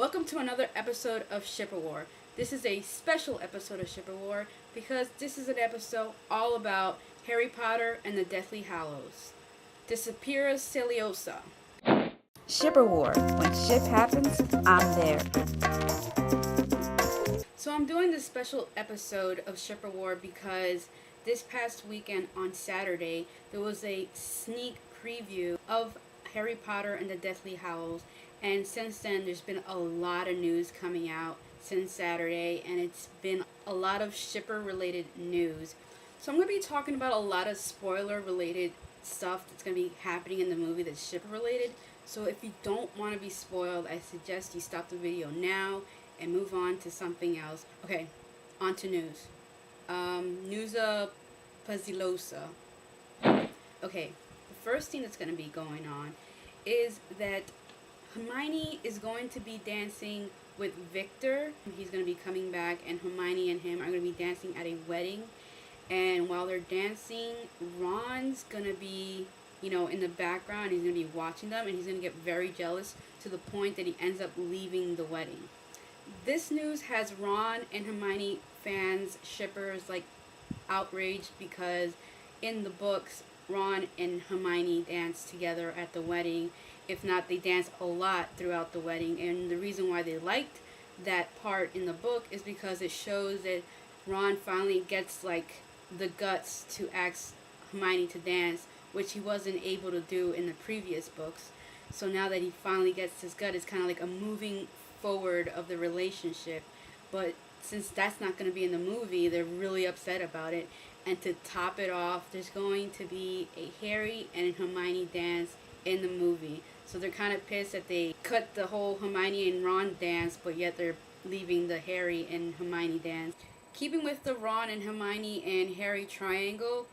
Welcome to another episode of Shipper War. This is a special episode of Shipper War because this is an episode all about Harry Potter and the Deathly Hallows. Disappeara Celiosa. Shipper War. When ship happens, I'm there. So I'm doing this special episode of Shipper War because this past weekend on Saturday there was a sneak preview of Harry Potter and the Deathly Hallows, and since then there's been a lot of news coming out since Saturday, and it's been a lot of shipper related news. So I'm going to be talking about a lot of spoiler related stuff that's going to be happening in the movie that's shipper related. So if you don't want to be spoiled, I suggest you stop the video now and move on to something else. Okay, on to news. Newsa Pazilosa. Okay, the first thing that's going to be going on is that Hermione is going to be dancing with Victor. He's going to be coming back, and Hermione and him are going to be dancing at a wedding. And while they're dancing, Ron's going to be, in the background. He's going to be watching them, and he's going to get very jealous to the point that he ends up leaving the wedding. This news has Ron and Hermione fans, shippers, outraged because in the books, Ron and Hermione dance together at the wedding. If not, they dance a lot throughout the wedding. And the reason why they liked that part in the book is because it shows that Ron finally gets the guts to ask Hermione to dance, which he wasn't able to do in the previous books. So now that he finally gets his gut, it's kind of like a moving forward of the relationship. But since that's not going to be in the movie, they're really upset about it. And to top it off, there's going to be a Harry and Hermione dance in the movie. So they're kind of pissed that they cut the whole Hermione and Ron dance, but yet they're leaving the Harry and Hermione dance. Keeping with the Ron and Hermione and Harry triangle,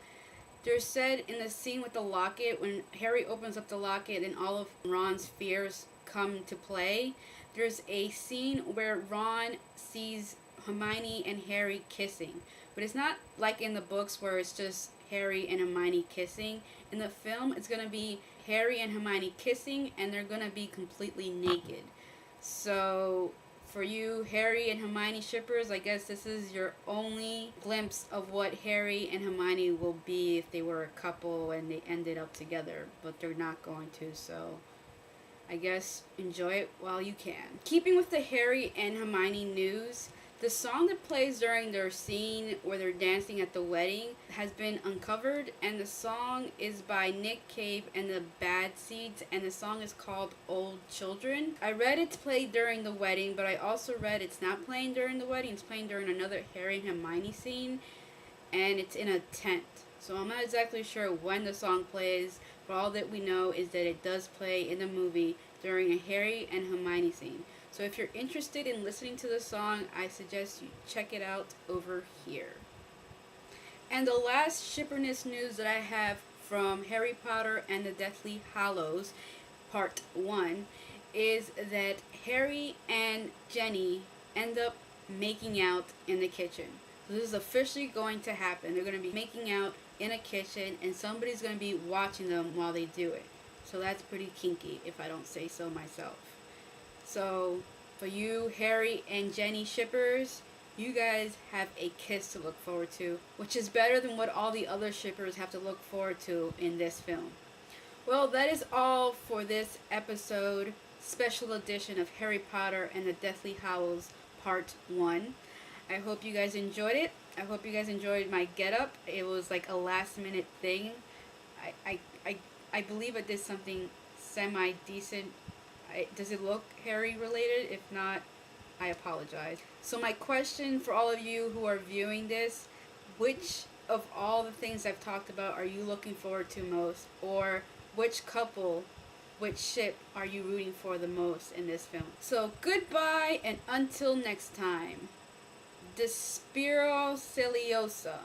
they're said in the scene with the locket, when Harry opens up the locket and all of Ron's fears come to play, there's a scene where Ron sees Hermione and Harry kissing. But it's not like in the books where it's just Harry and Hermione kissing. In the film, it's going to be Harry and Hermione kissing, and they're going to be completely naked. So for you Harry and Hermione shippers, I guess this is your only glimpse of what Harry and Hermione will be if they were a couple and they ended up together. But they're not going to, so I guess enjoy it while you can. Keeping with the Harry and Hermione news, the song that plays during their scene where they're dancing at the wedding has been uncovered, and the song is by Nick Cave and the Bad Seeds, and the song is called Old Children. I read it's played during the wedding, but I also read it's not playing during the wedding, it's playing during another Harry and Hermione scene, and it's in a tent. So I'm not exactly sure when the song plays, but all that we know is that it does play in the movie during a Harry and Hermione scene. So if you're interested in listening to the song, I suggest you check it out over here. And the last shipperness news that I have from Harry Potter and the Deathly Hallows, Part 1, is that Harry and Jenny end up making out in the kitchen. So this is officially going to happen. They're going to be making out in a kitchen, and somebody's going to be watching them while they do it. So that's pretty kinky, if I don't say so myself. So, for you Harry and Jenny shippers, you guys have a kiss to look forward to, which is better than what all the other shippers have to look forward to in this film. Well, that is all for this episode, special edition of Harry Potter and the Deathly Hallows Part 1. I hope you guys enjoyed it. I hope you guys enjoyed my getup. It was like a last minute thing. I believe I did something semi-decent. Does it look Harry related? If not, I apologize. So my question for all of you who are viewing this, which of all the things I've talked about are you looking forward to most? Or which couple, which ship are you rooting for the most in this film? So goodbye, and until next time. Disappeara Celiosa.